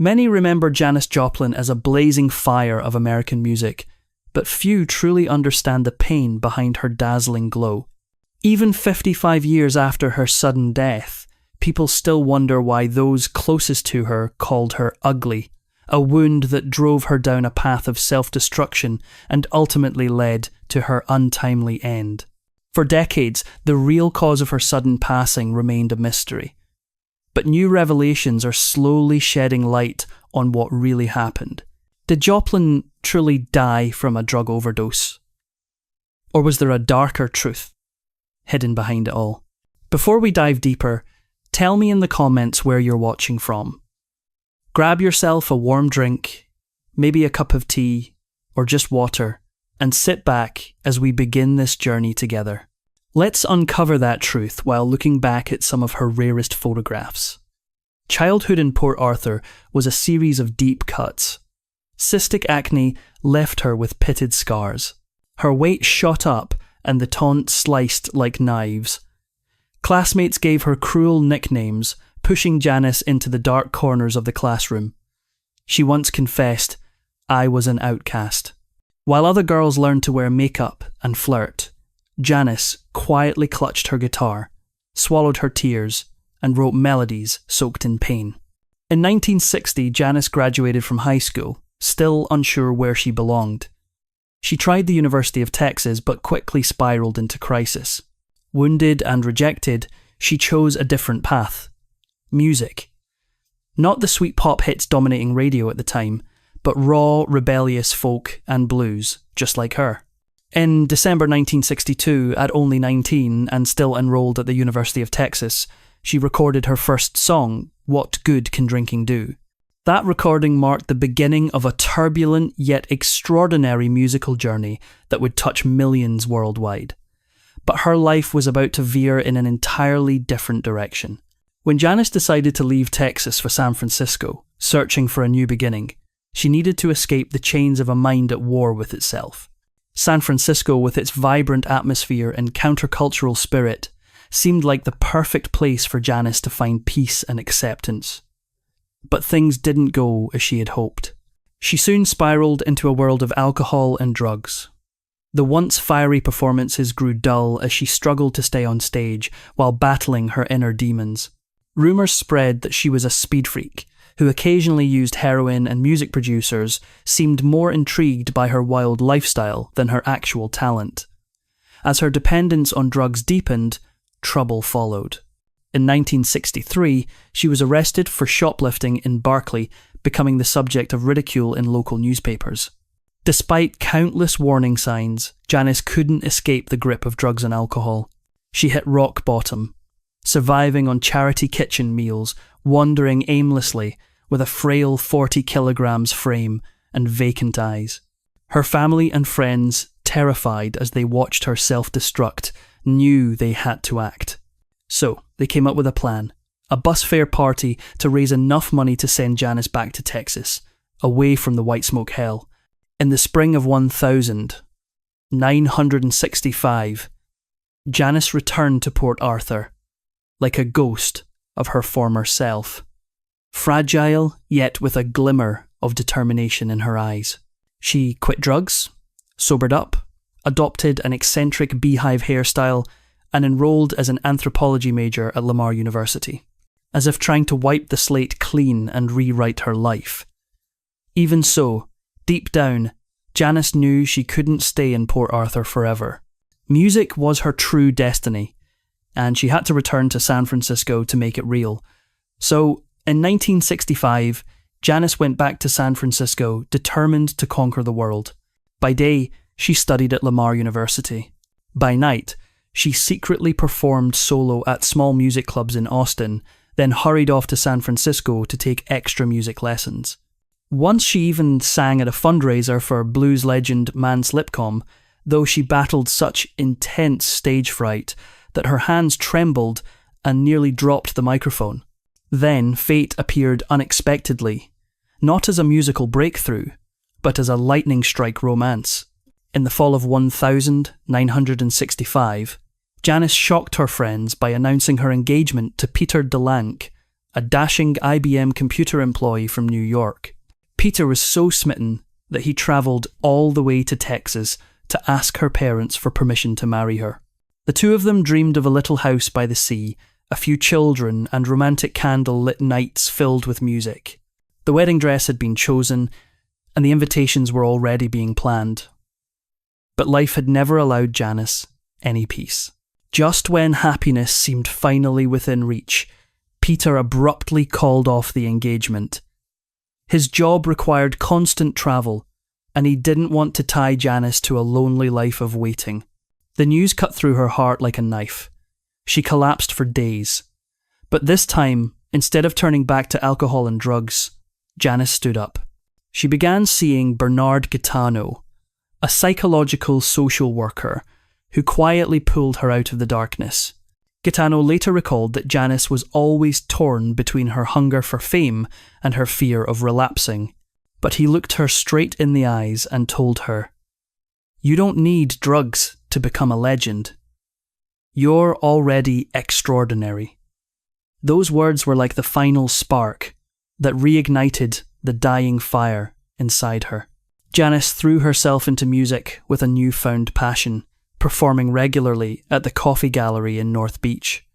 Many remember Janis Joplin as a blazing fire of American music, but few truly understand the pain behind her dazzling glow. Even 55 years after her sudden death, people still wonder why those closest to her called her ugly, a wound that drove her down a path of self-destruction and ultimately led to her untimely end. For decades, the real cause of her sudden passing remained a mystery. But new revelations are slowly shedding light on what really happened. Did Joplin truly die from a drug overdose? Or was there a darker truth hidden behind it all? Before we dive deeper, tell me in the comments where you're watching from. Grab yourself a warm drink, maybe a cup of tea, or just water, and sit back as we begin this journey together. Let's uncover that truth while looking back at some of her rarest photographs. Childhood in Port Arthur was a series of deep cuts. Cystic acne left her with pitted scars. Her weight shot up and the taunt sliced like knives. Classmates gave her cruel nicknames, pushing Janis into the dark corners of the classroom. She once confessed, "I was an outcast." While other girls learned to wear makeup and flirt, Janis quietly clutched her guitar, swallowed her tears, and wrote melodies soaked in pain. In 1960, Janis graduated from high school, still unsure where she belonged. She tried the University of Texas but quickly spiraled into crisis. Wounded and rejected, she chose a different path. Music. Not the sweet pop hits dominating radio at the time, but raw, rebellious folk and blues, just like her. In December 1962, at only 19 and still enrolled at the University of Texas, she recorded her first song, "What Good Can Drinking Do?" That recording marked the beginning of a turbulent yet extraordinary musical journey that would touch millions worldwide. But her life was about to veer in an entirely different direction. When Janis decided to leave Texas for San Francisco, searching for a new beginning, she needed to escape the chains of a mind at war with itself. San Francisco, with its vibrant atmosphere and countercultural spirit, seemed like the perfect place for Janis to find peace and acceptance. But things didn't go as she had hoped. She soon spiraled into a world of alcohol and drugs. The once fiery performances grew dull as she struggled to stay on stage while battling her inner demons. Rumours spread that she was a speed freak, who occasionally used heroin, and music producers seemed more intrigued by her wild lifestyle than her actual talent. As her dependence on drugs deepened, trouble followed. In 1963, she was arrested for shoplifting in Berkeley, becoming the subject of ridicule in local newspapers. Despite countless warning signs, Janis couldn't escape the grip of drugs and alcohol. She hit rock bottom, surviving on charity kitchen meals, wandering aimlessly with a frail 40 kilograms frame and vacant eyes. Her family and friends, terrified as they watched her self-destruct, knew they had to act. So they came up with a plan, a bus fare party to raise enough money to send Janis back to Texas, away from the white smoke hell. In the spring of 1965, Janis returned to Port Arthur, like a ghost of her former self, fragile yet with a glimmer of determination in her eyes. She quit drugs, sobered up, adopted an eccentric beehive hairstyle, and enrolled as an anthropology major at Lamar University, as if trying to wipe the slate clean and rewrite her life. Even so, deep down, Janis knew she couldn't stay in Port Arthur forever. Music was her true destiny, and she had to return to San Francisco to make it real. So, in 1965, Janis went back to San Francisco, determined to conquer the world. By day, she studied at Lamar University. By night, she secretly performed solo at small music clubs in Austin, then hurried off to San Francisco to take extra music lessons. Once she even sang at a fundraiser for blues legend Man Slipcom, though she battled such intense stage fright that her hands trembled and nearly dropped the microphone. Then fate appeared unexpectedly, not as a musical breakthrough, but as a lightning strike romance. In the fall of 1965, Janis shocked her friends by announcing her engagement to Peter DeLanck, a dashing IBM computer employee from New York. Peter was so smitten that he travelled all the way to Texas to ask her parents for permission to marry her. The two of them dreamed of a little house by the sea, a few children, and romantic candle-lit nights filled with music. The wedding dress had been chosen, and the invitations were already being planned. But life had never allowed Janis any peace. Just when happiness seemed finally within reach, Peter abruptly called off the engagement. His job required constant travel, and he didn't want to tie Janis to a lonely life of waiting. The news cut through her heart like a knife. She collapsed for days. But this time, instead of turning back to alcohol and drugs, Janis stood up. She began seeing Bernard Gitano, a psychological social worker who quietly pulled her out of the darkness. Gitano later recalled that Janis was always torn between her hunger for fame and her fear of relapsing. But he looked her straight in the eyes and told her, "You don't need drugs to become a legend. You're already extraordinary." Those words were like the final spark that reignited the dying fire inside her. Janis threw herself into music with a newfound passion, performing regularly at the Coffee Gallery in North Beach.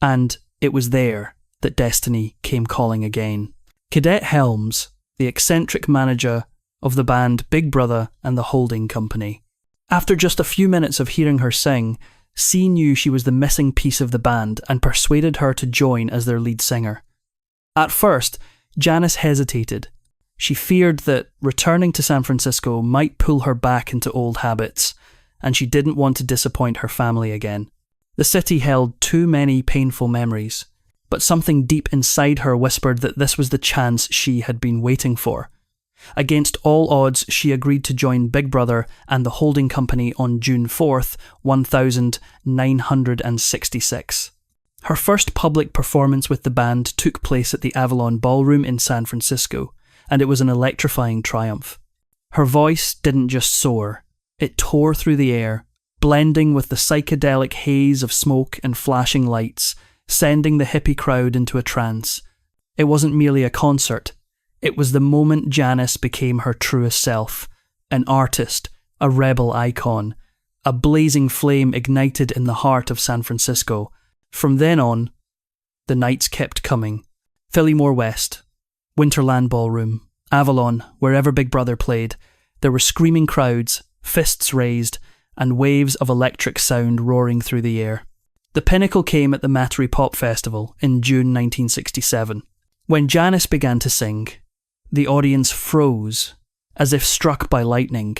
And it was there that destiny came calling again. Cadet Helms, the eccentric manager of the band Big Brother and the Holding Company. After just a few minutes of hearing her sing, C knew she was the missing piece of the band and persuaded her to join as their lead singer. At first, Janis hesitated. She feared that returning to San Francisco might pull her back into old habits, and she didn't want to disappoint her family again. The city held too many painful memories, but something deep inside her whispered that this was the chance she had been waiting for. Against all odds, she agreed to join Big Brother and the Holding Company on June 4th, 1966. Her first public performance with the band took place at the Avalon Ballroom in San Francisco, and it was an electrifying triumph. Her voice didn't just soar, it tore through the air, blending with the psychedelic haze of smoke and flashing lights, sending the hippie crowd into a trance. It wasn't merely a concert. It was the moment Janis became her truest self, an artist, a rebel icon, a blazing flame ignited in the heart of San Francisco. From then on, the nights kept coming. Fillmore West, Winterland Ballroom, Avalon, wherever Big Brother played, there were screaming crowds, fists raised, and waves of electric sound roaring through the air. The pinnacle came at the Mattery Pop Festival in June 1967. When Janis began to sing, the audience froze, as if struck by lightning,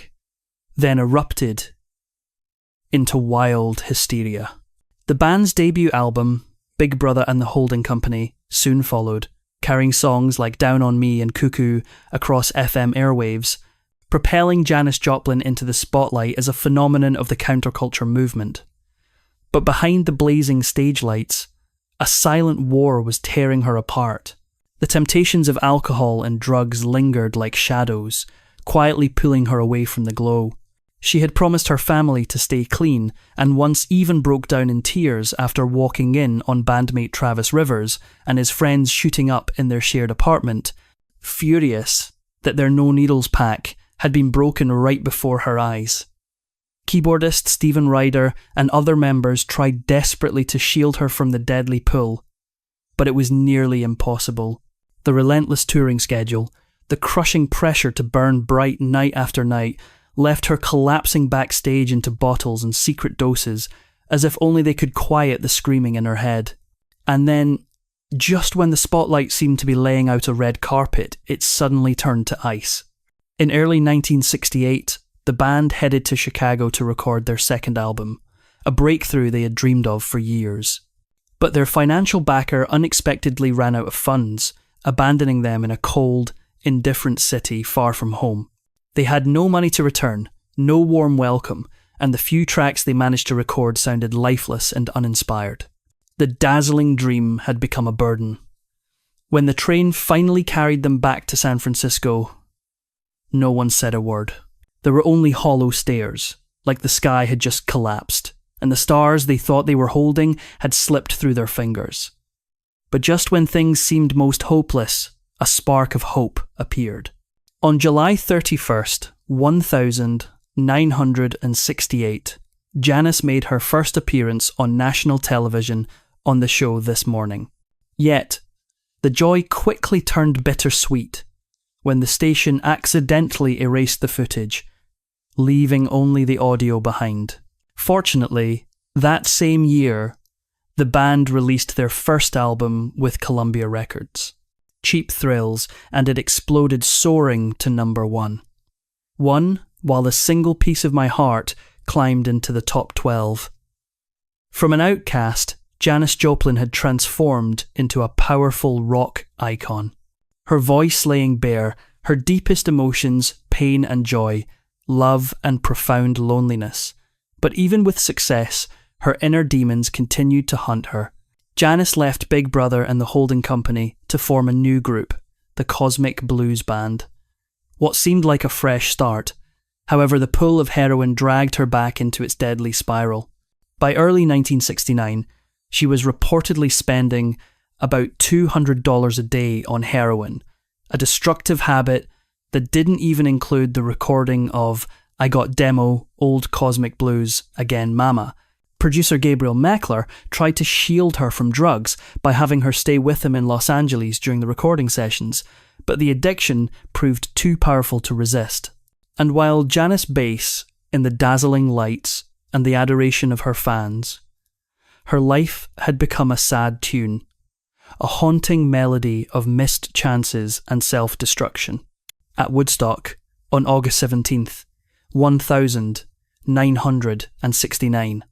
then erupted into wild hysteria. The band's debut album, Big Brother and the Holding Company, soon followed, carrying songs like Down on Me and Cuckoo across FM airwaves, propelling Janis Joplin into the spotlight as a phenomenon of the counterculture movement. But behind the blazing stage lights, a silent war was tearing her apart. The temptations of alcohol and drugs lingered like shadows, quietly pulling her away from the glow. She had promised her family to stay clean, and once even broke down in tears after walking in on bandmate Travis Rivers and his friends shooting up in their shared apartment, furious that their No Needles pack had been broken right before her eyes. Keyboardist Stephen Ryder and other members tried desperately to shield her from the deadly pull, but it was nearly impossible. The relentless touring schedule, the crushing pressure to burn bright night after night, left her collapsing backstage into bottles and secret doses, as if only they could quiet the screaming in her head. And then, just when the spotlight seemed to be laying out a red carpet, it suddenly turned to ice. In early 1968, the band headed to Chicago to record their second album, a breakthrough they had dreamed of for years. But their financial backer unexpectedly ran out of funds, abandoning them in a cold, indifferent city far from home. They had no money to return, no warm welcome, and the few tracks they managed to record sounded lifeless and uninspired. The dazzling dream had become a burden. When the train finally carried them back to San Francisco, no one said a word. There were only hollow stares, like the sky had just collapsed, and the stars they thought they were holding had slipped through their fingers. But just when things seemed most hopeless, a spark of hope appeared. On July 31st, 1968, Janis made her first appearance on national television on the show This Morning. Yet, the joy quickly turned bittersweet when the station accidentally erased the footage, leaving only the audio behind. Fortunately, that same year, the band released their first album with Columbia Records, Cheap Thrills, and it exploded soaring to number 1. While the single Piece of My Heart climbed into the top 12. From an outcast, Janis Joplin had transformed into a powerful rock icon. Her voice laying bare her deepest emotions, pain and joy, love and profound loneliness. But even with success, her inner demons continued to hunt her. Janis left Big Brother and the holding company to form a new group, the Cosmic Blues Band. What seemed like a fresh start. However, the pull of heroin dragged her back into its deadly spiral. By early 1969, she was reportedly spending about $200 a day on heroin, a destructive habit that didn't even include the recording of I Got Demo, Old Cosmic Blues, Again Mama. Producer Gabriel Meckler tried to shield her from drugs by having her stay with him in Los Angeles during the recording sessions, but the addiction proved too powerful to resist. And while Janis based in the dazzling lights and the adoration of her fans, her life had become a sad tune, a haunting melody of missed chances and self-destruction. At Woodstock, on August 17th, 1969.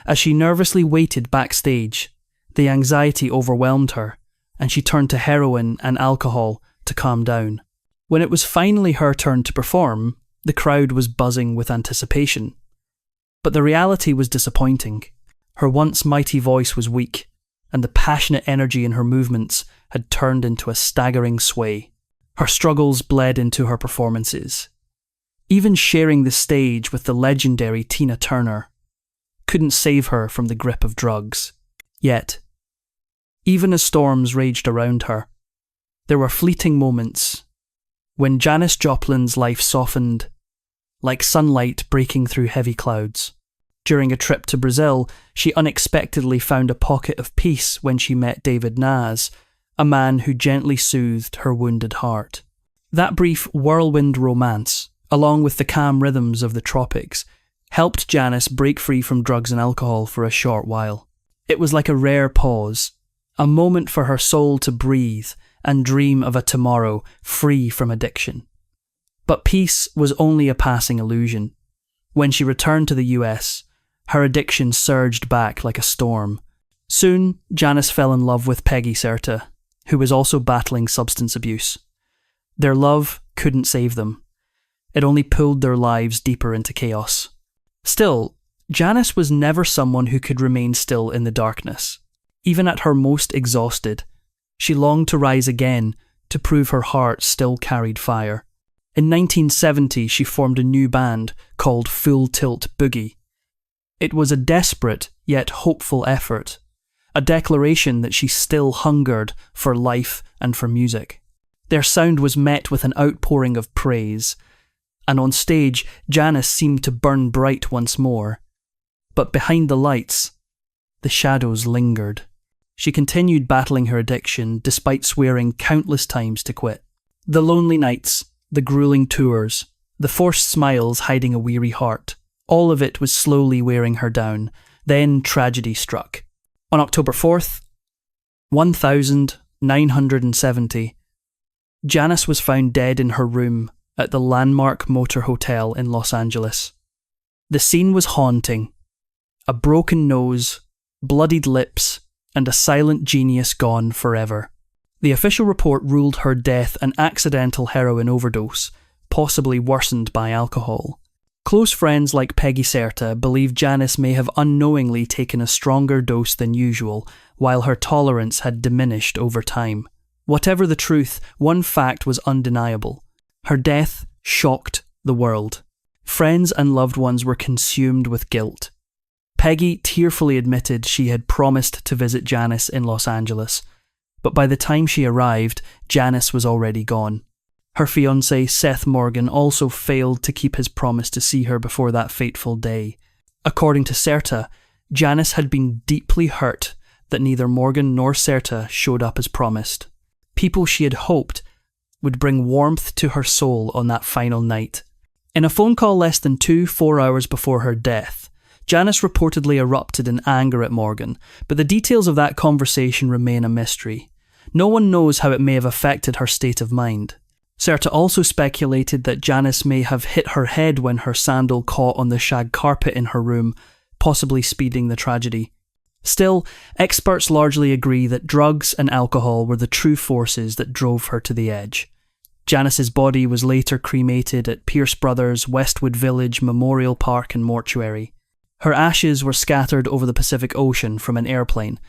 As she nervously waited backstage, the anxiety overwhelmed her, and she turned to heroin and alcohol to calm down. When it was finally her turn to perform, the crowd was buzzing with anticipation. But the reality was disappointing. Her once mighty voice was weak, and the passionate energy in her movements had turned into a staggering sway. Her struggles bled into her performances. Even sharing the stage with the legendary Tina Turner couldn't save her from the grip of drugs. Yet, even as storms raged around her, there were fleeting moments when Janis Joplin's life softened, like sunlight breaking through heavy clouds. During a trip to Brazil, she unexpectedly found a pocket of peace when she met David Nas, a man who gently soothed her wounded heart. That brief whirlwind romance, along with the calm rhythms of the tropics, helped Janis break free from drugs and alcohol for a short while. It was like a rare pause, a moment for her soul to breathe and dream of a tomorrow free from addiction. But peace was only a passing illusion. When she returned to the US, her addiction surged back like a storm. Soon, Janis fell in love with Peggy Serta, who was also battling substance abuse. Their love couldn't save them. It only pulled their lives deeper into chaos. Still, Janis was never someone who could remain still in the darkness. Even at her most exhausted, she longed to rise again to prove her heart still carried fire. In 1970, she formed a new band called Full Tilt Boogie. It was a desperate yet hopeful effort, a declaration that she still hungered for life and for music. Their sound was met with an outpouring of praise, and on stage, Janis seemed to burn bright once more. But behind the lights, the shadows lingered. She continued battling her addiction despite swearing countless times to quit. The lonely nights, the grueling tours, the forced smiles hiding a weary heart, all of it was slowly wearing her down. Then tragedy struck. On October 4th, 1970, Janis was found dead in her room at the Landmark Motor Hotel in Los Angeles. The scene was haunting. A broken nose, bloodied lips, and a silent genius gone forever. The official report ruled her death an accidental heroin overdose, possibly worsened by alcohol. Close friends like Peggy Serta believe Janis may have unknowingly taken a stronger dose than usual, while her tolerance had diminished over time. Whatever the truth, one fact was undeniable. Her death shocked the world. Friends and loved ones were consumed with guilt. Peggy tearfully admitted she had promised to visit Janis in Los Angeles, But by the time she arrived, Janis was already gone. Her fiancé, Seth Morgan, also failed to keep his promise to see her before that fateful day. According to Serta, Janis had been deeply hurt that neither Morgan nor Serta showed up as promised. People she had hoped would bring warmth to her soul on that final night. In a phone call less than 4 hours before her death, Janis reportedly erupted in anger at Morgan, but the details of that conversation remain a mystery. No one knows how it may have affected her state of mind. Serta also speculated that Janis may have hit her head when her sandal caught on the shag carpet in her room, possibly speeding the tragedy. Still, experts largely agree that drugs and alcohol were the true forces that drove her to the edge. Janis's body was later cremated at Pierce Brothers, Westwood Village, Memorial Park and Mortuary. Her ashes were scattered over the Pacific Ocean from an airplane,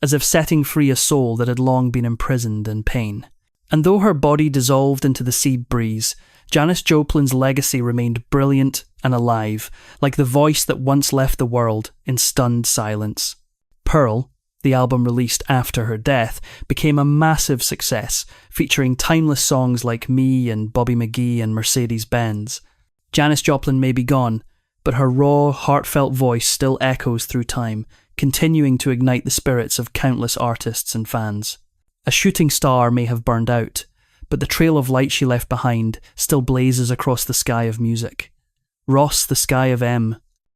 as if setting free a soul that had long been imprisoned in pain. And though her body dissolved into the sea breeze, Janis Joplin's legacy remained brilliant and alive, like the voice that once left the world in stunned silence. Pearl, the album released after her death, became a massive success, featuring timeless songs like Me and Bobby McGee and Mercedes-Benz. Janis Joplin may be gone, but her raw, heartfelt voice still echoes through time, continuing to ignite the spirits of countless artists and fans. A shooting star may have burned out, but the trail of light she left behind still blazes across the sky of music. Ross, the Sky of M,